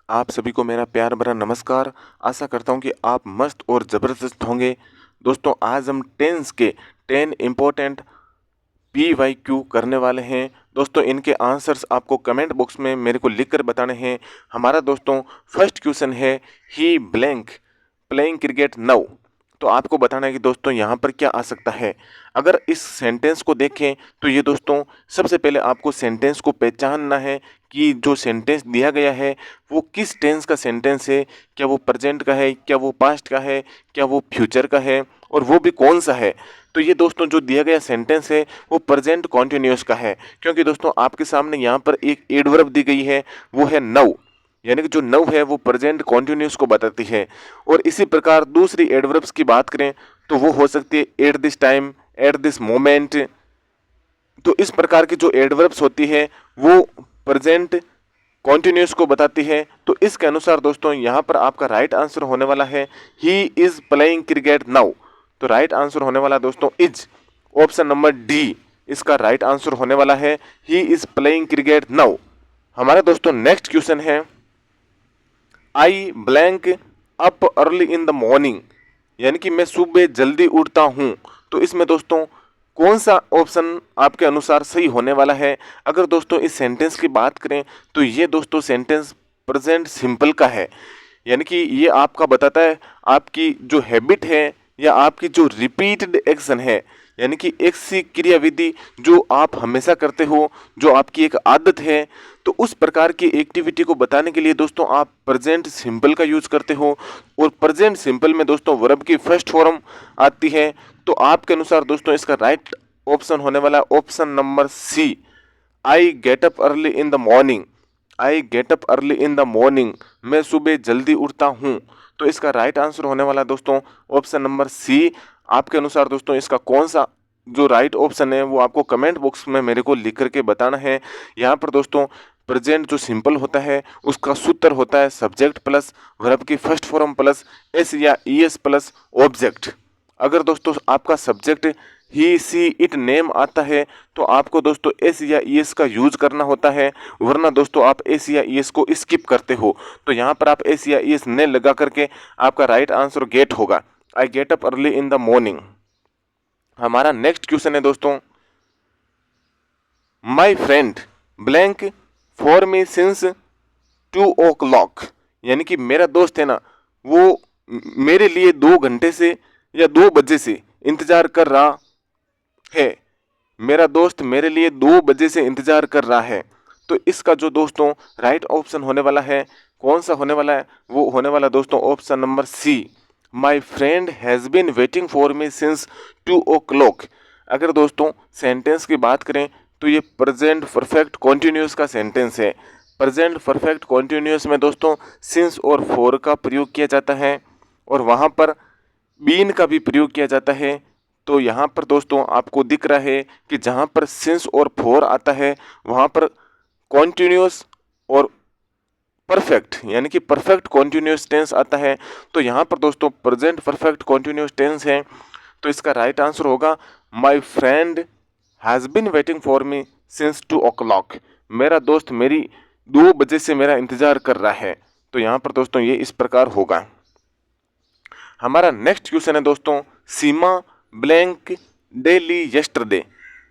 आप सभी को मेरा प्यार भरा नमस्कार। आशा करता हूँ कि आप मस्त और ज़बरदस्त होंगे। दोस्तों, आज हम टेंस के 10 इम्पोर्टेंट PYQ करने वाले हैं। दोस्तों, इनके आंसर्स आपको कमेंट बॉक्स में मेरे को लिख कर बताने हैं। हमारा दोस्तों फर्स्ट क्वेश्चन है, ही ब्लैंक प्लेइंग क्रिकेट नाउ। तो आपको बताना है कि दोस्तों यहाँ पर क्या आ सकता है। अगर इस सेंटेंस को देखें तो ये दोस्तों सबसे पहले आपको सेंटेंस को पहचानना है कि जो सेंटेंस दिया गया है वो किस टेंस का सेंटेंस है। क्या वो प्रेजेंट का है, क्या वो पास्ट का है, क्या वो फ्यूचर का है, और वो भी कौन सा है। तो ये दोस्तों जो दिया गया सेंटेंस है वो प्रेजेंट कॉन्टिन्यूअस का है, क्योंकि दोस्तों आपके सामने यहाँ पर एक एडवर्ब दी गई है, वो है नाउ। यानी कि जो नव है वो प्रेजेंट कॉन्टिन्यूस को बताती है। और इसी प्रकार दूसरी एडवर्ब्स की बात करें तो वो हो सकती है at this time, at this moment. तो इस प्रकार की जो एडवर्ब्स होती है वो प्रेजेंट कॉन्टिन्यूस को बताती है। तो इसके अनुसार दोस्तों यहाँ पर आपका राइट आंसर होने वाला है he is playing cricket now. तो राइट आंसर होने वाला दोस्तों इज ऑप्शन नंबर डी, इसका राइट आंसर होने वाला है he is playing cricket now. हमारा दोस्तों नेक्स्ट क्वेश्चन है, आई blank up early in the morning. यानी कि मैं सुबह जल्दी उठता हूँ। तो इसमें दोस्तों कौन सा ऑप्शन आपके अनुसार सही होने वाला है। अगर दोस्तों इस सेंटेंस की बात करें तो ये दोस्तों सेंटेंस प्रेजेंट सिंपल का है। यानी कि ये आपका बताता है आपकी जो हैबिट है या आपकी जो रिपीटेड एक्शन है, यानी कि एक सी क्रियाविधि जो आप हमेशा करते हो, जो आपकी एक आदत है। तो उस प्रकार की एक्टिविटी को बताने के लिए दोस्तों आप प्रेजेंट सिंपल का यूज करते हो। और प्रेजेंट सिंपल में दोस्तों वर्ब की फर्स्ट फॉर्म आती है। तो आपके अनुसार दोस्तों इसका राइट ऑप्शन होने वाला option number C, I get up early in the morning. I get up early in the morning, मैं सुबह जल्दी उठता हूँ। तो इसका राइट आंसर होने वाला दोस्तों ऑप्शन नंबर सी। आपके अनुसार दोस्तों इसका कौन सा जो राइट ऑप्शन है वो आपको कमेंट बॉक्स में मेरे को लिख करके बताना है। यहाँ पर दोस्तों प्रेजेंट जो सिंपल होता है उसका सूत्र होता है सब्जेक्ट प्लस वर्ब की फर्स्ट फॉर्म प्लस एस या ईएस प्लस ऑब्जेक्ट। अगर दोस्तों आपका subject he see it name आता है तो आपको दोस्तों एस या ईएस का यूज करना होता है, वरना दोस्तों आप एस या ईएस को स्किप करते हो। तो यहाँ पर आप एस या ईएस ने लगा करके आपका राइट आंसर गेट होगा, आई get up early in the morning. हमारा नेक्स्ट क्वेश्चन है दोस्तों, my friend blank for me since 2 o'clock। यानी कि मेरा दोस्त है ना वो मेरे लिए 2 घंटे से या 2 बजे से इंतजार कर रहा है। मेरा दोस्त मेरे लिए 2 बजे से इंतजार कर रहा है। तो इसका जो दोस्तों राइट ऑप्शन होने वाला है कौन सा होने वाला है, वो होने वाला दोस्तों option number C, my friend has been waiting for me since 2 o'clock। अगर दोस्तों सेंटेंस की बात करें तो ये प्रेजेंट परफेक्ट कॉन्टिन्यूस का सेंटेंस है। प्रेजेंट परफेक्ट कॉन्टिन्यूस में दोस्तों सिंस और फॉर का प्रयोग किया जाता है और वहाँ पर बीन का भी प्रयोग किया जाता है। तो यहाँ पर दोस्तों आपको दिख रहा है कि जहाँ पर सिंस और फॉर आता है वहाँ पर कॉन्टिन्यूस और परफेक्ट यानी कि परफेक्ट कॉन्टिन्यूस टेंस आता है। तो यहाँ पर दोस्तों प्रेजेंट परफेक्ट कॉन्टिन्यूस टेंस है। तो इसका राइट आंसर होगा my friend has been waiting for me since 2 o'clock। मेरा दोस्त मेरी 2 बजे से मेरा इंतजार कर रहा है। तो यहाँ पर दोस्तों ये इस प्रकार होगा। हमारा नेक्स्ट क्वेश्चन है दोस्तों, सीमा ब्लैंक डेली यस्टरडे।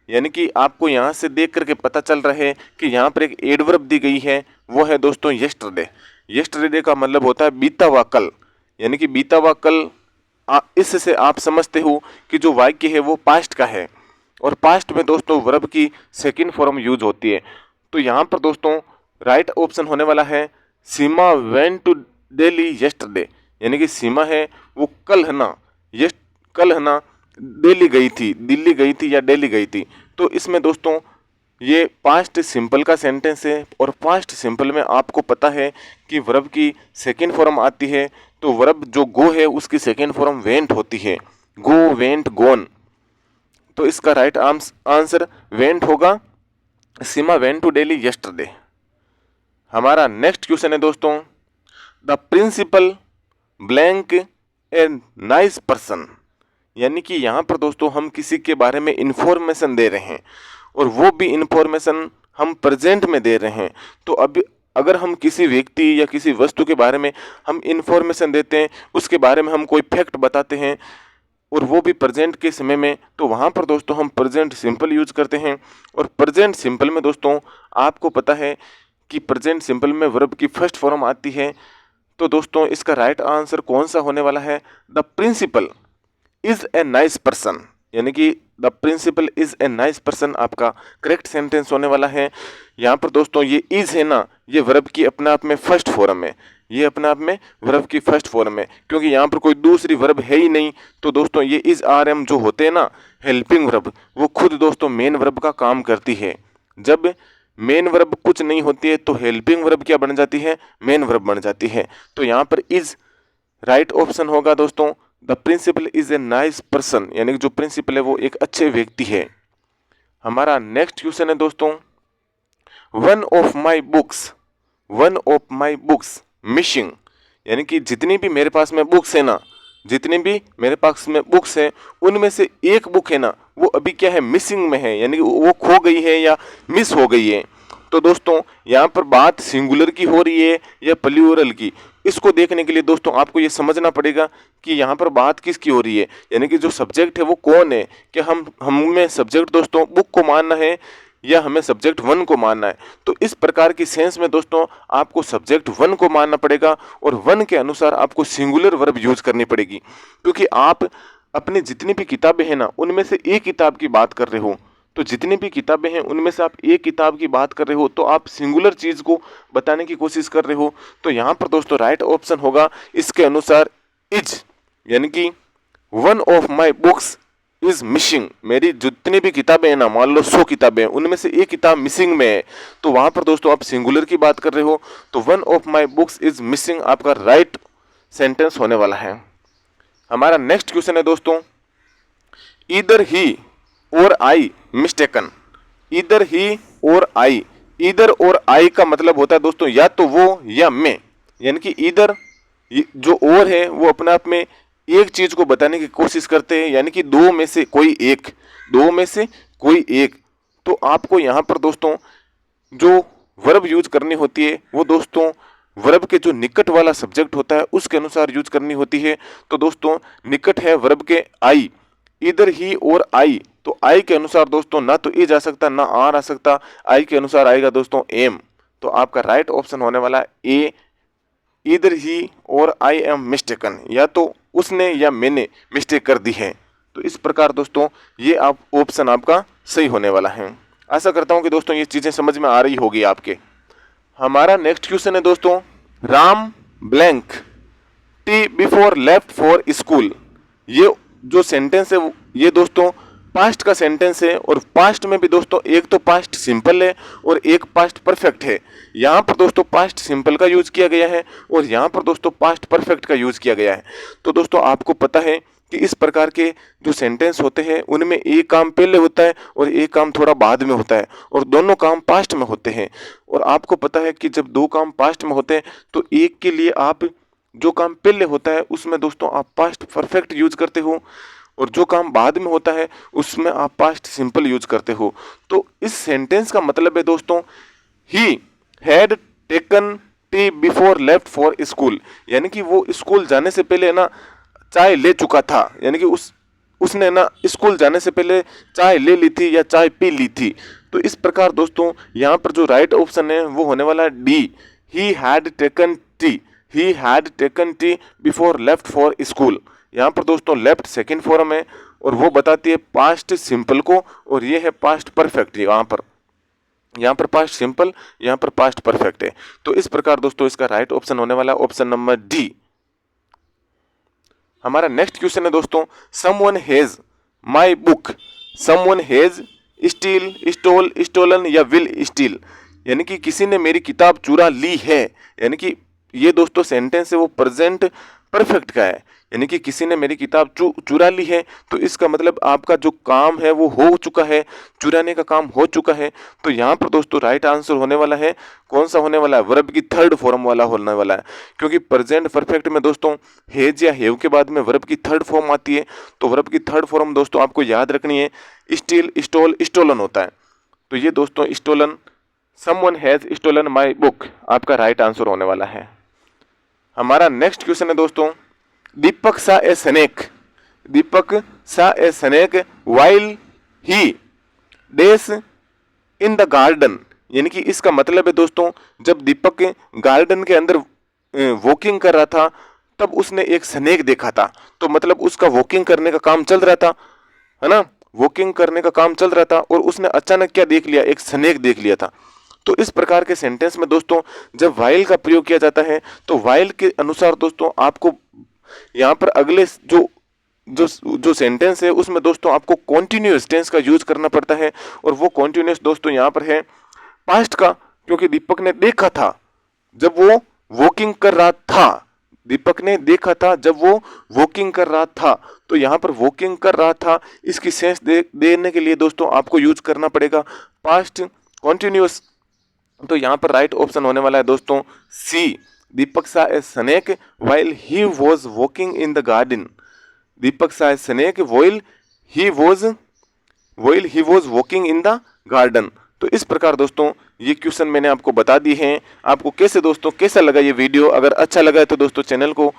यानी कि आपको यहाँ से देख करके पता चल रहा है कि यहाँ पर एक एडवर्ब दी गई है, वो है दोस्तों यस्टरडे। यस्टरडे का मतलब होता है बीता हुआ कल। यानी कि बीता हुआ कल, इससे आप समझते हो कि जो वाक्य है वो पास्ट का है और पास्ट में दोस्तों वर्ब की सेकंड फॉर्म यूज होती है। तो यहाँ पर दोस्तों राइट ऑप्शन होने वाला है सीमा वेंट टू दिल्ली यस्टरडे। यानी कि सीमा है वो कल है ना, कल है ना दिल्ली गई थी या दिल्ली गई थी। तो इसमें दोस्तों ये पास्ट सिंपल का सेंटेंस है और पास्ट सिंपल में आपको पता है कि वर्ब की सेकंड फॉर्म आती है। तो वर्ब जो गो है उसकी सेकंड फॉर्म वेंट होती है, गो वेंट गोन। तो इसका राइट आंसर वेंट होगा, Seema went to Delhi yesterday. हमारा नेक्स्ट क्वेश्चन है दोस्तों, the principal blank a nice person. यानी कि यहाँ पर दोस्तों हम किसी के बारे में इंफॉर्मेशन दे रहे हैं और वो भी इंफॉर्मेशन हम प्रेजेंट में दे रहे हैं। तो अभी अगर हम किसी व्यक्ति या किसी वस्तु के बारे में हम इंफॉर्मेशन देते हैं, उसके बारे में हम कोई फैक्ट बताते हैं और वो भी प्रेजेंट के समय में, तो वहाँ पर दोस्तों हम प्रेजेंट सिंपल यूज करते हैं। और प्रेजेंट सिंपल में दोस्तों आपको पता है कि प्रेजेंट सिंपल में वर्ब की फर्स्ट फॉर्म आती है। तो दोस्तों इसका राइट आंसर कौन सा होने वाला है? The principal is a nice person, यानी कि the principal is a nice person आपका करेक्ट सेंटेंस होने वाला है। यहाँ पर दोस्तों ये इज है ना, ये वर्ब की अपने आप में फर्स्ट फॉर्म है, ये अपने आप में वर्ब की फर्स्ट फॉर्म है, क्योंकि यहाँ पर कोई दूसरी वर्ब है ही नहीं। तो दोस्तों ये इज आर एम जो होते हैं ना हेल्पिंग वर्ब, वो खुद दोस्तों मेन वर्ब का काम करती है। जब मेन वर्ब कुछ नहीं होती है तो हेल्पिंग वर्ब क्या बन जाती है? मेन वर्ब बन जाती है। तो यहाँ पर इज राइट ऑप्शन होगा दोस्तों, the principal is a nice person, यानी कि जो प्रिंसिपल है वो एक अच्छे व्यक्ति है। हमारा नेक्स्ट क्वेश्चन है दोस्तों, one of my books missing, यानी कि जितनी भी मेरे पास में बुक्स है ना, जितनी भी मेरे पास में बुक्स है उनमें से एक बुक है ना वो अभी क्या है? मिसिंग में है, यानी कि वो खो गई है या मिस हो गई है। तो दोस्तों यहाँ पर बात सिंगुलर की हो रही है या प्लूरल की, इसको देखने के लिए दोस्तों आपको ये समझना पड़ेगा कि यहाँ पर बात किसकी हो रही है, यानी कि जो सब्जेक्ट है वो कौन है। कि हमें सब्जेक्ट दोस्तों बुक को मानना है या हमें सब्जेक्ट वन को मानना है। तो इस प्रकार की सेंस में दोस्तों आपको सब्जेक्ट वन को मानना पड़ेगा और वन के अनुसार आपको सिंगुलर वर्ब यूज करनी पड़ेगी, क्योंकि आप अपनी जितनी भी किताबें हैं ना उनमें से एक किताब की बात कर रहे हो। तो जितनी भी किताबें हैं उनमें से आप एक किताब की बात कर रहे हो, तो आप सिंगुलर चीज़ को बताने की कोशिश कर रहे हो। तो यहाँ पर दोस्तों राइट ऑप्शन होगा इसके अनुसार इज, यानी कि one of my books is missing, मेरी जितनी भी किताबें हैं ना, मान लो 100 किताबें हैं, उनमें से एक किताब मिसिंग में है। तो वहाँ पर दोस्तों आप सिंगुलर की बात कर रहे हो, तो one of my books is missing आपका राइट सेंटेंस होने वाला है। हमारा नेक्स्ट क्वेश्चन है दोस्तों, ईदर ही और आई मिस्टेकन, ईदर ही और आई, ईदर और आई का मतलब होता है दोस्तों या तो वो या मैं, यानी कि ईदर जो और है वो अपने आप में एक चीज को बताने की कोशिश करते हैं, यानी कि दो में से कोई एक, दो में से कोई एक। तो आपको यहाँ पर दोस्तों जो वर्ब यूज करनी होती है वो दोस्तों वर्ब के जो निकट वाला सब्जेक्ट होता है उसके अनुसार यूज करनी होती है। तो दोस्तों निकट है वर्ब के आई, इधर ही और आई, तो आई के अनुसार दोस्तों ना तो इज आ सकता ना आर आ सकता, आई के अनुसार आएगा दोस्तों एम। तो आपका राइट ऑप्शन होने वाला ए, इधर ही और आई एम मिस्टेकन, या तो उसने या मैंने मिस्टेक कर दी है। तो इस प्रकार दोस्तों ये आप ऑप्शन आपका सही होने वाला है। आशा करता हूँ कि दोस्तों ये चीज़ें समझ में आ रही होगी आपके। हमारा नेक्स्ट क्वेश्चन है दोस्तों, Ram blank tea before left for school, ये जो सेंटेंस है ये दोस्तों पास्ट का सेंटेंस है, और पास्ट में भी दोस्तों एक तो पास्ट सिंपल है और एक पास्ट परफेक्ट है। यहाँ पर दोस्तों पास्ट सिंपल का यूज किया गया है और यहाँ पर दोस्तों पास्ट परफेक्ट का यूज किया गया है। तो दोस्तों आपको पता है कि इस प्रकार के जो सेंटेंस होते हैं उनमें एक काम पहले होता है और एक काम थोड़ा बाद में होता है, और दोनों काम पास्ट में होते हैं। और आपको पता है कि जब दो काम पास्ट में होते हैं तो एक के लिए आप जो काम पहले होता है उसमें दोस्तों आप पास्ट परफेक्ट यूज करते हो, और जो काम बाद में होता है उसमें आप पास्ट सिंपल यूज करते हो। तो इस सेंटेंस का मतलब है दोस्तों, he had taken tea before left for school, यानी कि वो स्कूल जाने से पहले ना चाय ले चुका था, यानी कि उसने ना स्कूल जाने से पहले चाय ले ली थी या चाय पी ली थी। तो इस प्रकार दोस्तों यहाँ पर जो राइट ऑप्शन है वो होने वाला है D, he had taken T, he had taken tea before left for school. यहाँ पर दोस्तों लेफ्ट सेकंड फॉर्म है और वो बताती है पास्ट सिंपल को, और ये है पास्ट परफेक्ट। यहाँ पर पास्ट सिंपल, यहाँ पर पास्ट परफेक्ट है। तो इस प्रकार दोस्तों इसका राइट ऑप्शन होने वाला ऑप्शन नंबर डी। हमारा नेक्स्ट क्वेश्चन है दोस्तों, someone has my book, someone has steal stole stolen या विल स्टील, यानी कि किसी ने मेरी किताब चुरा ली है, यानी कि ये दोस्तों सेंटेंस है वो प्रेजेंट परफेक्ट का है, यानी कि किसी ने मेरी किताब चुरा ली है। तो इसका मतलब आपका जो काम है वो हो चुका है, चुराने का काम हो चुका है। तो यहाँ पर दोस्तों राइट आंसर होने वाला है कौन सा होने वाला है, वर्ब की थर्ड फॉर्म वाला होने वाला है, क्योंकि प्रेजेंट परफेक्ट में दोस्तों हैज या हैव के बाद में वर्ब की थर्ड फॉर्म आती है। तो वर्ब की थर्ड फॉर्म दोस्तों आपको याद रखनी है, स्टील स्टोल स्टोलन होता है। तो ये दोस्तों stolen someone has stolen my book आपका राइट आंसर होने वाला है। हमारा नेक्स्ट क्वेश्चन है दोस्तों, दीपक saw a snake, Deepak saw a snake while he does in the garden, यानी कि इसका मतलब है दोस्तों, जब दीपक गार्डन के अंदर वॉकिंग कर रहा था तब उसने एक स्नेक देखा था। तो मतलब उसका वॉकिंग करने का काम चल रहा था, है ना, वॉकिंग करने का काम चल रहा था और उसने अचानक क्या देख लिया, एक स्नेक देख लिया था। तो इस प्रकार के सेंटेंस में दोस्तों जब वाइल का प्रयोग किया जाता है तो वाइल के अनुसार दोस्तों आपको यहाँ पर अगले जो जो जो सेंटेंस है उसमें दोस्तों आपको कॉन्टिन्यूअस टेंस का यूज करना पड़ता है। और वो कॉन्टिन्यूअस दोस्तों यहाँ पर है पास्ट का, क्योंकि दीपक ने देखा था जब वो वॉकिंग कर रहा था, दीपक ने देखा था जब वो वॉकिंग कर रहा था। तो यहाँ पर वॉकिंग कर रहा था इसकी सेंस देने के लिए दोस्तों आपको यूज करना पड़ेगा पास्ट कॉन्टिन्यूअस। तो यहाँ पर राइट ऑप्शन होने वाला है दोस्तों see, Deepak saw a snake while he was walking in the garden, Deepak saw a snake while he was walking in the garden. तो इस प्रकार दोस्तों ये क्वेश्चन मैंने आपको बता दिए हैं। आपको कैसे दोस्तों कैसा लगा ये वीडियो? अगर अच्छा लगा है तो दोस्तों चैनल को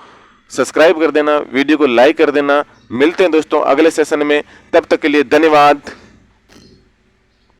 सब्सक्राइब कर देना, वीडियो को लाइक कर देना। मिलते हैं दोस्तों अगले सेशन में, तब तक के लिए धन्यवाद।